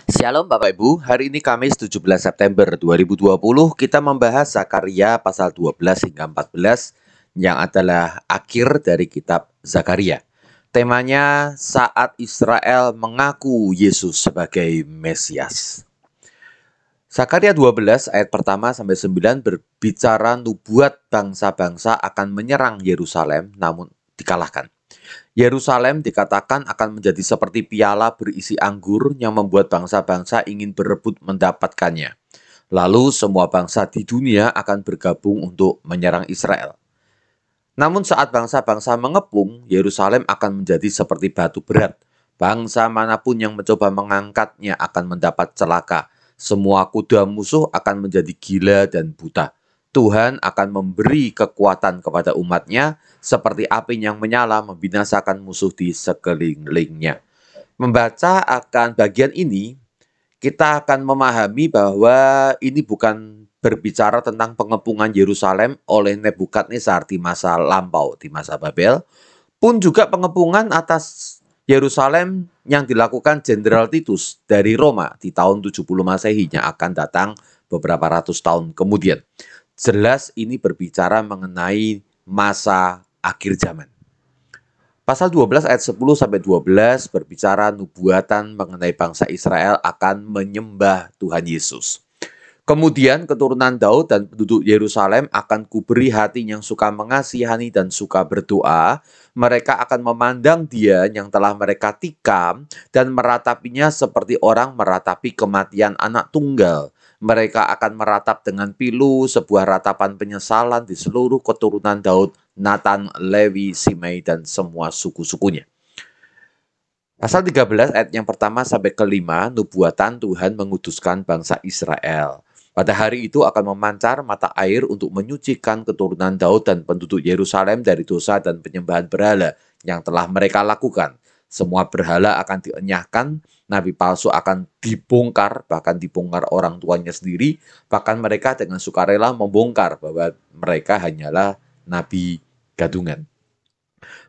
Shalom Bapak Ibu, hari ini Kamis 17 September 2020 kita membahas Zakaria pasal 12 hingga 14 yang adalah akhir dari kitab Zakaria. Temanya saat Israel mengaku Yesus sebagai Mesias. Zakaria 12 ayat pertama sampai 9 berbicara nubuat bangsa-bangsa akan menyerang Yerusalem namun dikalahkan. Yerusalem dikatakan akan menjadi seperti piala berisi anggur yang membuat bangsa-bangsa ingin berebut mendapatkannya. Lalu semua bangsa di dunia akan bergabung untuk menyerang Israel. Namun saat bangsa-bangsa mengepung, Yerusalem akan menjadi seperti batu berat. Bangsa manapun yang mencoba mengangkatnya akan mendapat celaka. Semua kuda musuh akan menjadi gila dan buta. Tuhan akan memberi kekuatan kepada umatnya, seperti api yang menyala membinasakan musuh di sekelilingnya. Membaca akan bagian ini, kita akan memahami bahwa ini bukan berbicara tentang pengepungan Yerusalem oleh Nebukadnezar di masa lampau, di masa Babel, pun juga pengepungan atas Yerusalem yang dilakukan Jenderal Titus dari Roma di tahun 70 Masehi yang akan datang beberapa ratus tahun kemudian. Jelas ini berbicara mengenai masa akhir zaman. Pasal 12 ayat 10 sampai 12 berbicara nubuatan mengenai bangsa Israel akan menyembah Tuhan Yesus. Kemudian keturunan Daud dan penduduk Yerusalem akan kuberi hati yang suka mengasihani dan suka berdoa. Mereka akan memandang Dia yang telah mereka tikam dan meratapinya seperti orang meratapi kematian anak tunggal. Mereka akan meratap dengan pilu sebuah ratapan penyesalan di seluruh keturunan Daud, Nathan, Lewi, Simei, dan semua suku-sukunya. Pasal 13 ayat yang pertama sampai kelima, nubuatan Tuhan menguduskan bangsa Israel. Pada hari itu akan memancar mata air untuk menyucikan keturunan Daud dan penduduk Yerusalem dari dosa dan penyembahan berhala yang telah mereka lakukan. Semua berhala akan dienyahkan, nabi palsu akan dibongkar, bahkan dibongkar orang tuanya sendiri, bahkan mereka dengan sukarela membongkar bahwa mereka hanyalah nabi gadungan.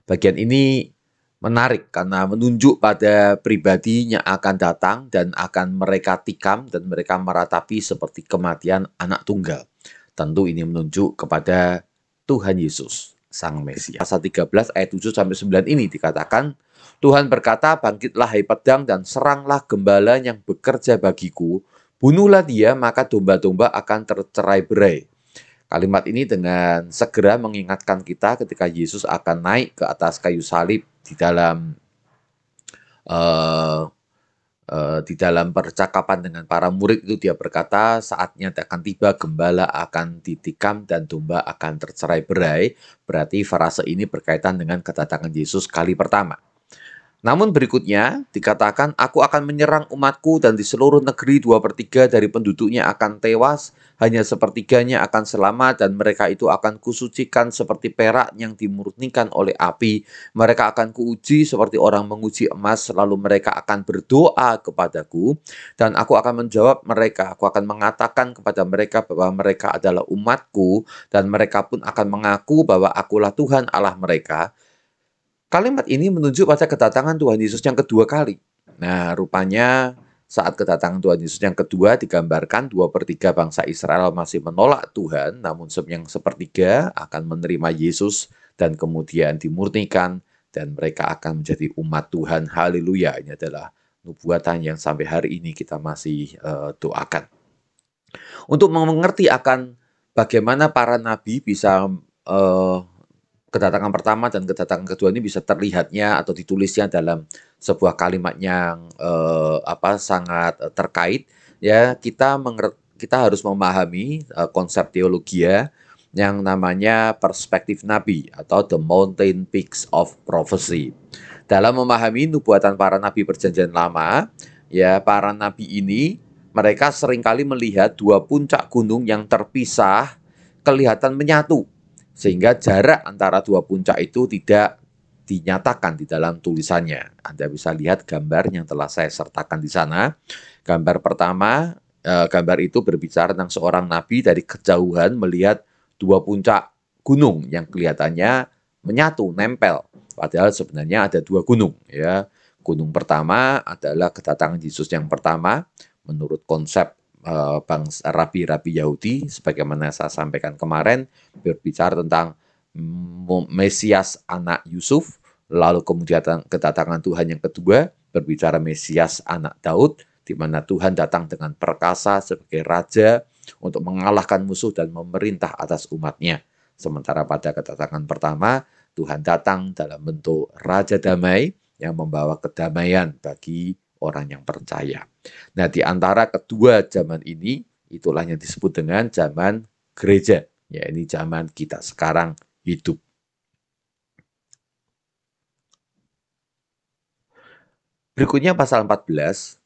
Bagian ini menarik karena menunjuk pada pribadi yang akan datang dan akan mereka tikam dan mereka meratapi seperti kematian anak tunggal. Tentu ini menunjuk kepada Tuhan Yesus, Sang Mesias. Pasal 13 ayat 7 sampai 9 ini dikatakan, Tuhan berkata, bangkitlah hai pedang dan seranglah gembala yang bekerja bagiku, bunuhlah dia maka domba-domba akan tercerai-berai. Kalimat ini dengan segera mengingatkan kita ketika Yesus akan naik ke atas kayu salib di dalam percakapan dengan para murid itu dia berkata saatnya akan tiba gembala akan ditikam dan domba akan tercerai-berai. Berarti frase ini berkaitan dengan kedatangan Yesus kali pertama. Namun berikutnya dikatakan, aku akan menyerang umatku dan di seluruh negeri 2/3 dari penduduknya akan tewas, hanya sepertiganya akan selamat dan mereka itu akan kusucikan seperti perak yang dimurnikan oleh api. Mereka akan kuuji seperti orang menguji emas, lalu mereka akan berdoa kepadaku dan aku akan menjawab mereka. Aku akan mengatakan kepada mereka bahwa mereka adalah umatku dan mereka pun akan mengaku bahwa akulah Tuhan Allah mereka. Kalimat ini menunjuk pada kedatangan Tuhan Yesus yang kedua kali. Nah, rupanya saat kedatangan Tuhan Yesus yang kedua digambarkan 2/3 bangsa Israel masih menolak Tuhan, namun yang sepertiga akan menerima Yesus dan kemudian dimurnikan dan mereka akan menjadi umat Tuhan. Haleluya. Ini adalah nubuatan yang sampai hari ini kita masih doakan. Untuk mengerti akan bagaimana para nabi bisa kedatangan pertama dan kedatangan kedua ini bisa terlihatnya atau ditulisnya dalam sebuah kalimat yang sangat terkait ya. Kita harus memahami konsep teologi yang namanya perspektif nabi atau the mountain peaks of prophecy. Dalam memahami nubuatan para nabi perjanjian lama, ya para nabi ini mereka seringkali melihat dua puncak gunung yang terpisah kelihatan menyatu. Sehingga jarak antara dua puncak itu tidak dinyatakan di dalam tulisannya. Anda bisa lihat gambar yang telah saya sertakan di sana. Gambar pertama, gambar itu berbicara tentang seorang nabi dari kejauhan melihat dua puncak gunung yang kelihatannya menyatu, nempel. Padahal sebenarnya ada dua gunung. Ya. Gunung pertama adalah kedatangan Yesus yang pertama menurut konsep bangsa rabi-rabi Yahudi, sebagaimana saya sampaikan kemarin, berbicara tentang Mesias anak Yusuf. Lalu kemudian kedatangan Tuhan yang kedua berbicara Mesias anak Daud, di mana Tuhan datang dengan perkasa sebagai raja untuk mengalahkan musuh dan memerintah atas umatnya. Sementara pada kedatangan pertama, Tuhan datang dalam bentuk Raja Damai yang membawa kedamaian bagi orang yang percaya. Nah, di antara kedua zaman ini, itulah yang disebut dengan zaman gereja. Ya, ini zaman kita sekarang hidup. Berikutnya pasal 14,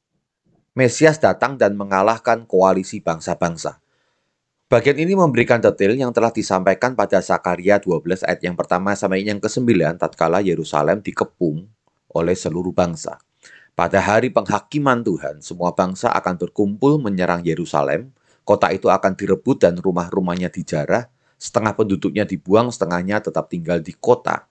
Mesias datang dan mengalahkan koalisi bangsa-bangsa. Bagian ini memberikan detail yang telah disampaikan pada Zakaria 12 ayat yang pertama sampai yang ke-9 tatkala Yerusalem dikepung oleh seluruh bangsa. Pada hari penghakiman Tuhan, semua bangsa akan berkumpul menyerang Yerusalem. Kota itu akan direbut dan rumah-rumahnya dijarah. Setengah penduduknya dibuang, setengahnya tetap tinggal di kota.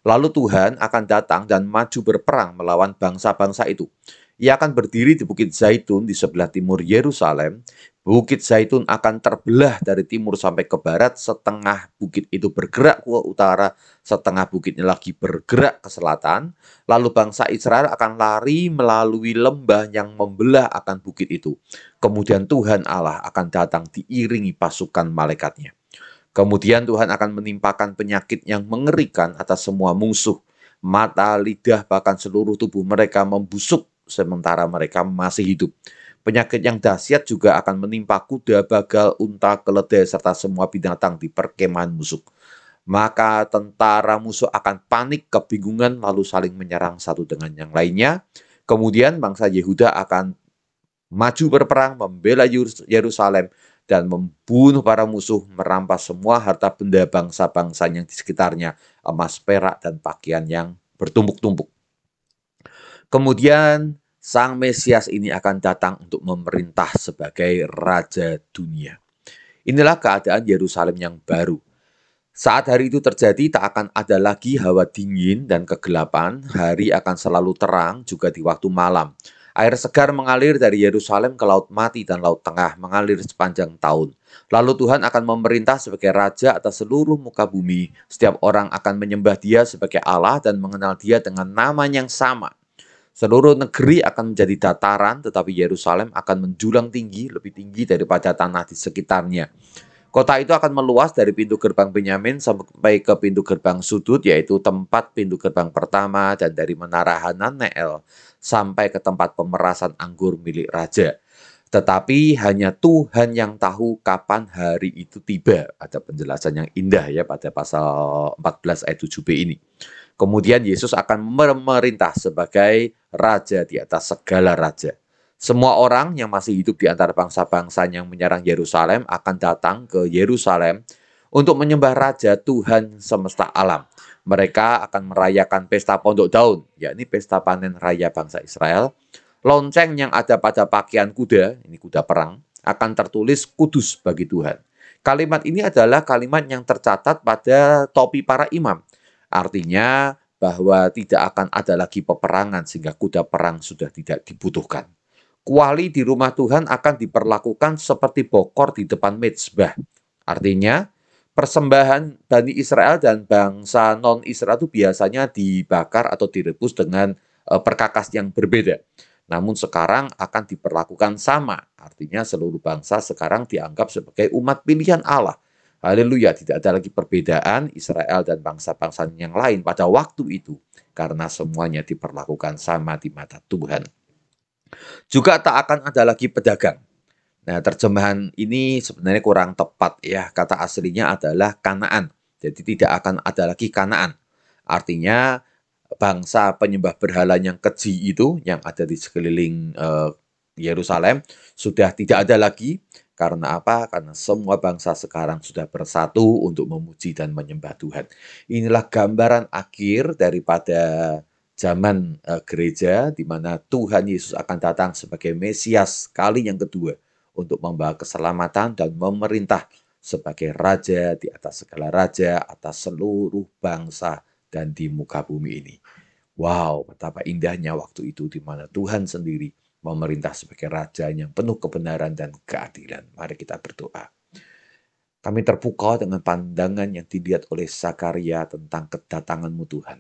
Lalu Tuhan akan datang dan maju berperang melawan bangsa-bangsa itu. Ia akan berdiri di Bukit Zaitun di sebelah timur Yerusalem. Bukit Zaitun akan terbelah dari timur sampai ke barat, setengah bukit itu bergerak ke utara, setengah bukitnya lagi bergerak ke selatan. Lalu bangsa Israel akan lari melalui lembah yang membelah akan bukit itu. Kemudian Tuhan Allah akan datang diiringi pasukan malaikatnya. Kemudian Tuhan akan menimpakan penyakit yang mengerikan atas semua musuh. Mata, lidah, bahkan seluruh tubuh mereka membusuk sementara mereka masih hidup. Penyakit yang dahsyat juga akan menimpa kuda, bagal, unta, keledai, serta semua binatang di perkemahan musuh. Maka tentara musuh akan panik, kebingungan, lalu saling menyerang satu dengan yang lainnya. Kemudian bangsa Yehuda akan maju berperang, membela Yerusalem, dan membunuh para musuh, merampas semua harta benda bangsa-bangsa yang di sekitarnya, emas, perak, dan pakaian yang bertumpuk-tumpuk. Kemudian Sang Mesias ini akan datang untuk memerintah sebagai Raja dunia. Inilah keadaan Yerusalem yang baru. Saat hari itu terjadi, tak akan ada lagi hawa dingin dan kegelapan. Hari akan selalu terang juga di waktu malam. Air segar mengalir dari Yerusalem ke Laut Mati dan Laut Tengah, mengalir sepanjang tahun. Lalu Tuhan akan memerintah sebagai Raja atas seluruh muka bumi. Setiap orang akan menyembah Dia sebagai Allah dan mengenal Dia dengan nama yang sama. Seluruh negeri akan menjadi dataran, tetapi Yerusalem akan menjulang tinggi, lebih tinggi daripada tanah di sekitarnya. Kota itu akan meluas dari pintu gerbang Benyamin sampai ke pintu gerbang sudut, yaitu tempat pintu gerbang pertama, dan dari menara Hananeel sampai ke tempat pemerasan anggur milik raja. Tetapi hanya Tuhan yang tahu kapan hari itu tiba. Ada penjelasan yang indah ya pada pasal 14 ayat 7b ini. Kemudian Yesus akan memerintah sebagai raja di atas segala raja. Semua orang yang masih hidup di antara bangsa-bangsa yang menyerang Yerusalem akan datang ke Yerusalem untuk menyembah Raja Tuhan semesta alam. Mereka akan merayakan pesta pondok daun, yakni pesta panen raya bangsa Israel. Lonceng yang ada pada pakaian kuda, ini kuda perang, akan tertulis kudus bagi Tuhan. Kalimat ini adalah kalimat yang tercatat pada topi para imam. Artinya bahwa tidak akan ada lagi peperangan sehingga kuda perang sudah tidak dibutuhkan. Kuali di rumah Tuhan akan diperlakukan seperti bokor di depan mezbah. Artinya, persembahan Bani Israel dan bangsa non-Israel itu biasanya dibakar atau direbus dengan perkakas yang berbeda. Namun sekarang akan diperlakukan sama. Artinya seluruh bangsa sekarang dianggap sebagai umat pilihan Allah. Haleluya, tidak ada lagi perbedaan Israel dan bangsa-bangsa yang lain pada waktu itu. Karena semuanya diperlakukan sama di mata Tuhan. Juga tak akan ada lagi pedagang. Nah, terjemahan ini sebenarnya kurang tepat ya. Kata aslinya adalah Kanaan. Jadi tidak akan ada lagi Kanaan. Artinya bangsa penyembah berhala yang keji itu yang ada di sekeliling Yerusalem sudah tidak ada lagi. Karena apa? Karena semua bangsa sekarang sudah bersatu untuk memuji dan menyembah Tuhan. Inilah gambaran akhir daripada zaman gereja, di mana Tuhan Yesus akan datang sebagai Mesias kali yang kedua untuk membawa keselamatan dan memerintah sebagai Raja di atas segala raja, atas seluruh bangsa dan di muka bumi ini. Wow, betapa indahnya waktu itu di mana Tuhan sendiri memerintah sebagai raja yang penuh kebenaran dan keadilan. Mari kita berdoa. Kami terpukau dengan pandangan yang dilihat oleh Zakaria tentang kedatangan-Mu Tuhan,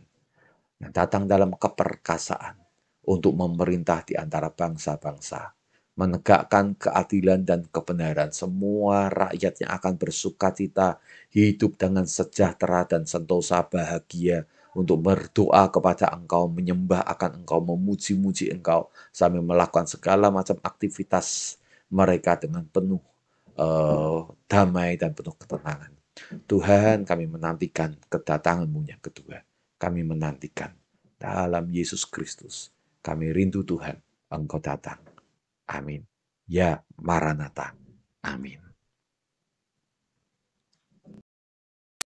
yang datang dalam keperkasaan untuk memerintah di antara bangsa-bangsa, menegakkan keadilan dan kebenaran. Semua rakyat yang akan bersukacita, hidup dengan sejahtera dan sentosa bahagia untuk berdoa kepada Engkau, menyembah akan Engkau, memuji-muji Engkau, sambil melakukan segala macam aktivitas mereka dengan penuh damai dan penuh ketenangan. Tuhan, kami menantikan kedatangan-Mu yang kedua. Kami menantikan dalam Yesus Kristus. Kami rindu Tuhan, Engkau datang. Amin. Ya, Maranatha. Amin.